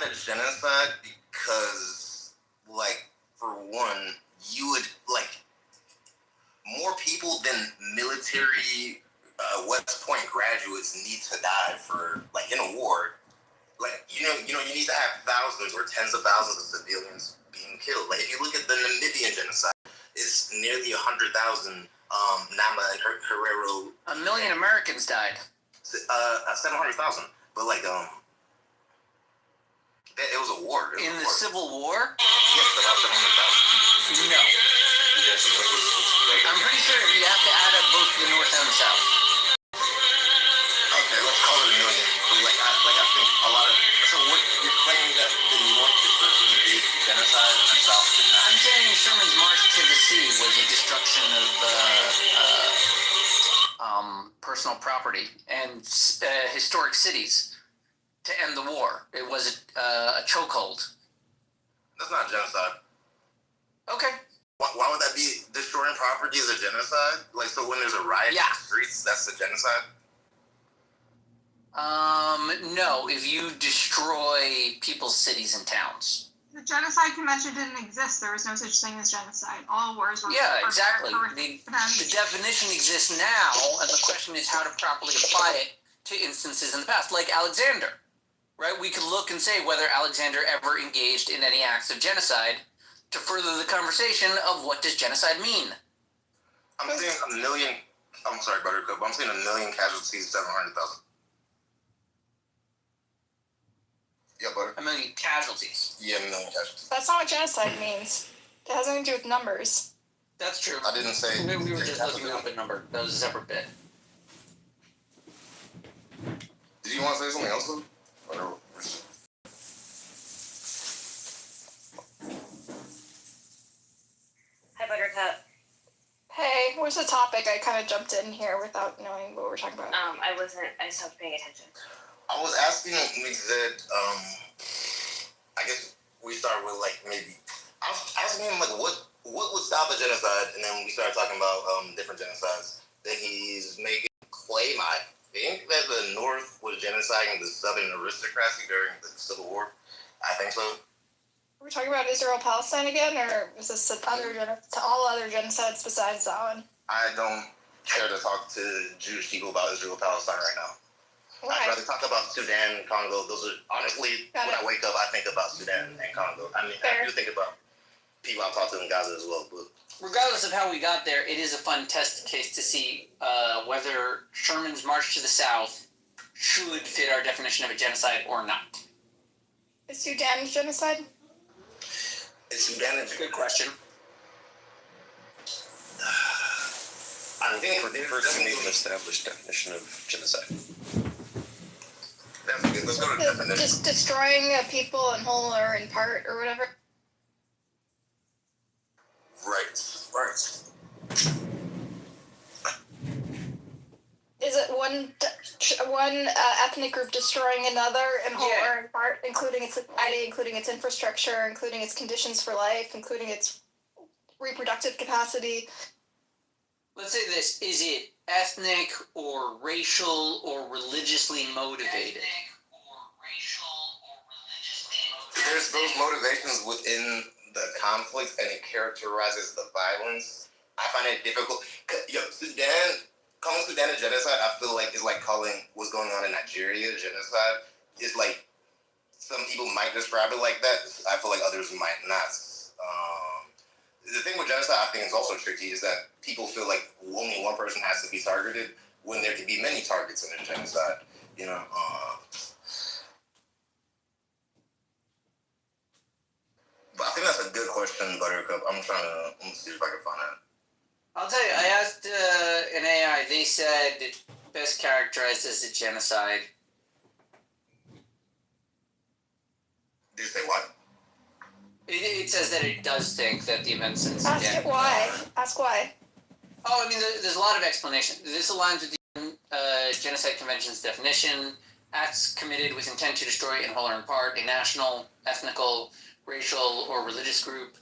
not a genocide because, like, for one, you would, like, more people than military West Point graduates need to die for, like, in a war. Like, you need to have thousands or tens of thousands of civilians being killed. Like, if you look at the Namibian genocide, it's nearly 100,000 Nama and Herero. 1 million Americans died. 700,000. But, like, it was a war. In the Civil War? Yes, about 700,000. No. I'm pretty sure you have to add up both the North and the South. Okay, let's call it 1 million. But, I think a lot of... So what, you're claiming that the North did virtually big genocide and the South did not? I'm saying Sherman's March to the Sea was a destruction of personal property and historic cities to end the war. It was a chokehold. That's not genocide. Okay. Why would that be? Destroying property is a genocide? Like, so when there's a riot in the streets, that's a genocide? No, if you destroy people's cities and towns. The Genocide Convention didn't exist. There was no such thing as genocide. All wars were... Yeah, exactly. The definition exists now, and the question is how to properly apply it to instances in the past, like Alexander, right? We could look and say whether Alexander ever engaged in any acts of genocide to further the conversation of what does genocide mean. I'm saying 1 million... I'm sorry, Buttercup. I'm saying 1 million casualties, 700,000. Yeah, Butter. 1 million casualties. Yeah, 1 million casualties. That's not what genocide means. It has nothing to do with numbers. That's true. I didn't say... We were just looking up a number. That was a separate bit. Did you want to say something else, though? Hi, Buttercup. Hey, what's the topic? I kind of jumped in here without knowing what we're talking about. I stopped paying attention. I was asking Mixed, I guess we start with, like, maybe... I was asking him, like, what would stop a genocide? And then we started talking about different genocides. Then he's making a claim, I think, that the North was genociding the Southern aristocracy during the Civil War. I think so. Are we talking about Israel-Palestine again, or is this all other genocides besides that one? I don't care to talk to Jewish people about Israel-Palestine right now. Why? I'd rather talk about Sudan and Congo. Those are, honestly, when I wake up, I think about Sudan and Congo. I mean, Fair. I do think about people I've talked to in Gaza as well. But Regardless of how we got there, it is a fun test case to see whether Sherman's March to the South should fit our definition of a genocide or not. Is Sudan genocide? it's Sudan and Good question. I think For me, an established definition of genocide. definitely. Let's go to the definition. Just destroying a people in whole or in part or whatever. Right. Is it one ethnic group destroying another in whole or in part, including its society, including its infrastructure, including its conditions for life, including its reproductive capacity? Let's say this. Is it ethnic or racial or religiously motivated? There's those motivations within the conflict, and it characterizes the violence. I find it difficult. Calling Sudan a genocide, I feel like is like calling what's going on in Nigeria a genocide. It's like some people might describe it like that. I feel like others might not. The thing with genocide, I think, is also tricky is that people feel like only one person has to be targeted when there could be many targets in a genocide. You know. But I think that's a good question, Buttercup. I'm gonna see if I can find out. I'll tell you, I asked an AI, they said best characterized as a genocide. Did you say what? It says that it does think that the events in Sudan... Ask it why. Ask why. Oh, I mean, there's a lot of explanation. This aligns with the Genocide Convention's definition. Acts committed with intent to destroy in whole or in part a national, ethnical, racial, or religious group.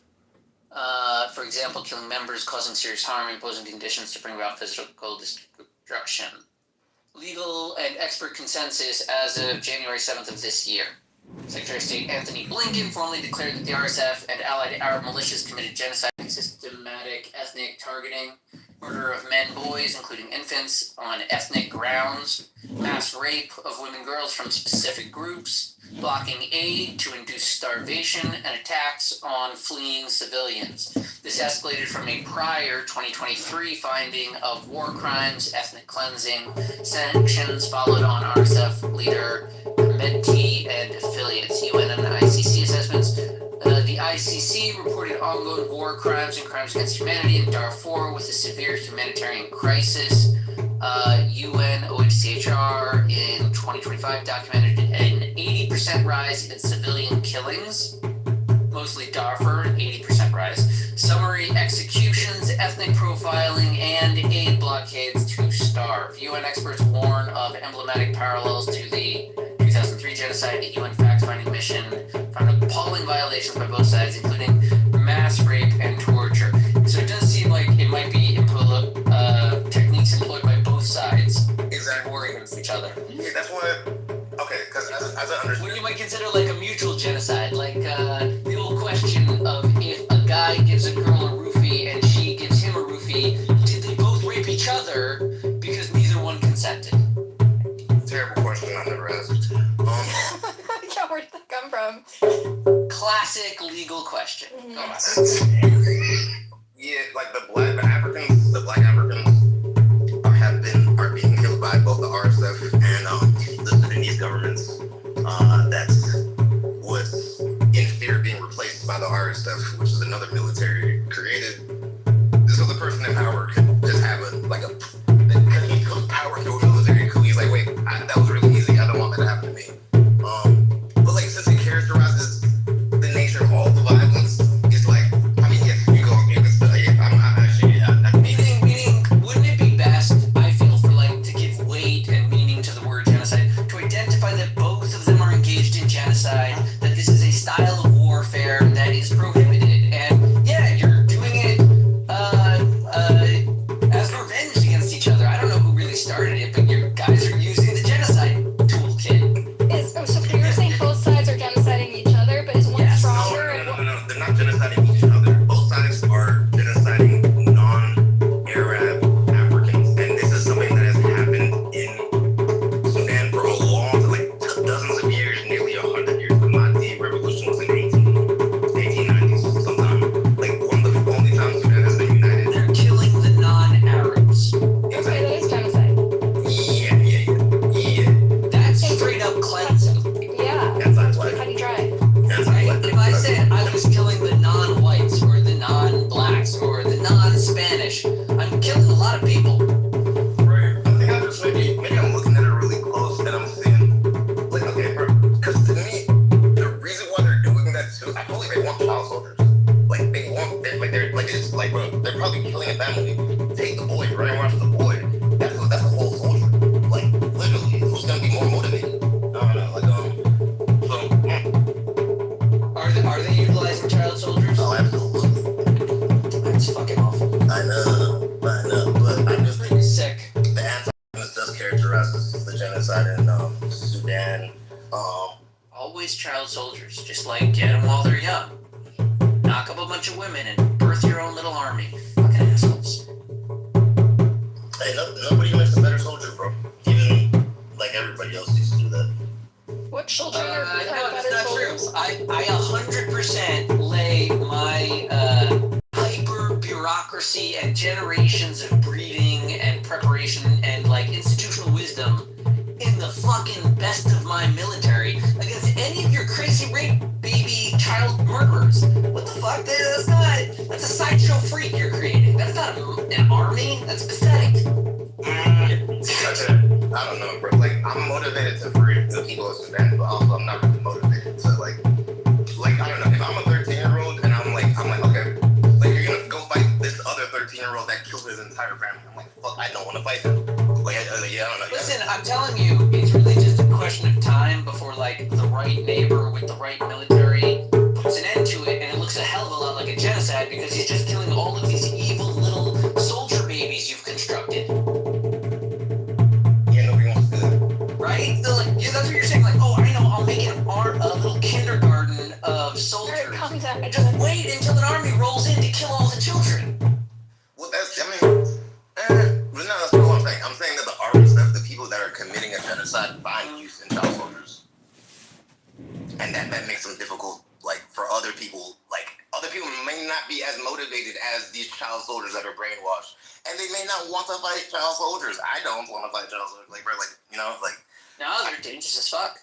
For example, killing members, causing serious harm, imposing conditions to bring about physical destruction. Legal and expert consensus as of January 7th of this year. Secretary of State Anthony Blinken formally declared that the RSF and allied Arab militias committed genocide, systematic ethnic targeting, murder of men, boys, including infants, on ethnic grounds, mass rape of women and girls from specific groups, blocking aid to induce starvation, and attacks on fleeing civilians. This escalated from a prior 2023 finding of war crimes, ethnic cleansing. Sanctions followed on RSF leader Medti and affiliates. UN and ICC assessments. The ICC reported ongoing war crimes and crimes against humanity in Darfur with a severe humanitarian crisis. UN OHCHR in 2025 documented an 80% rise in civilian killings, mostly Darfur, 80% rise. Summary executions, ethnic profiling, and aid blockades to starve. UN experts warn of emblematic parallels to the 2003 genocide. The UN fact-finding mission found appalling violations by both sides, including mass rape and torture. So it does seem like it might be techniques employed by both sides. Exactly. War against each other. Yeah, that's what. Okay, because as I understand. What you might consider like a mutual genocide, like the old question of if a guy gives a girl a roofie and she gives him a roofie, did they both rape each other because neither one consented? Terrible question I never asked. Yeah, where did that come from? Classic legal question. Yeah, like the black Africans are being killed by both the RSF and the Sudanese governments. That's was in fear of being replaced by the RSF, which is another military created. So the person in power could just have because he took power through a military coup. He's like, wait, that was really easy. I don't want that to happen to me. But like since it characterizes the nature of all the violence, it's like, I mean, yes, you go, meaning, wouldn't it be best, I feel, for like to give weight and meaning to the word genocide, to identify that both of them are engaged in genocide, that this is a style of warfare that is prohibited, and yeah, you're doing it as revenge against each other. I don't know who really started it, but you guys are using the genocide toolkit. So you're saying both sides are genociding each other, but is one stronger? No, they're not genociding each other. Both sides are genociding non-Arab Africans, and this is something that has happened in Sudan for a long time, like dozens of years, nearly 100 years. The Mahdi revolution was in 1890s sometime. Like one of the only times Sudan has been united. They're killing the non-Arabs. Okay, that is genocide. Yeah. That's straight up cleansing. Yeah. That's not like Cut and dry. If I said I was killing the non-whites or the non-blacks or the non-Spanish, I'm killing a lot of people. Right. I think I just maybe I'm looking at it really close and I'm seeing like okay, because to me the reason why they're doing that too, I feel like they want child soldiers. Like they want it's like bro, they're probably killing a family. Take the boy, right? Watch the boy. That's a whole soldier. Like literally, who's gonna be more motivated? I don't know. Are they utilizing child soldiers? Oh, absolutely. That's fucking awful. I know, but I'm just Pretty sick. the anti-this does characterize the genocide in Sudan. Always child soldiers. Just like get them while they're young. Knock up a bunch of women and birth your own little army. Fucking assholes. Hey, nobody makes a better soldier, bro. Even like everybody else used to do that. What children are No, better that's not soldiers? true. I 100% lay my hyper bureaucracy and generations of breeding and preparation and like institutional wisdom in the fucking best of my military against any of your crazy rape baby child murderers. What the fuck? That's a sideshow freak you're creating. That's not an army. That's pathetic. I don't know, bro. Like, I'm motivated to free the people of Sudan, but also I'm not really motivated to like I don't know. If I'm a 13-year-old and I'm like, okay, like you're gonna go fight this other 13-year-old that killed his entire family. I'm like, fuck, I don't want to fight him. Like, I don't know. Listen, I'm telling you, it's really just a question of time before like the right neighbor with the right military puts an end to it, and it looks a hell of a lot like a genocide because he's just killing all of these evil little soldier babies you've constructed. Yeah, nobody wants to do that. Right? So, like, yeah, that's what you're saying. Like, oh, I know, I'll make a little of soldiers. Alright, calm down. And just wait until an army rolls in to kill all the children. Well, that's, I mean, but no, that's not what I'm saying. I'm saying that the armies, the people that are committing a genocide, find use in child soldiers. And that makes them difficult, like, for other people. Like, other people may not be as motivated as these child soldiers that are brainwashed. And they may not want to fight child soldiers. I don't want to fight child soldiers. Like, bro, like, you know, like. No, they're dangerous as fuck.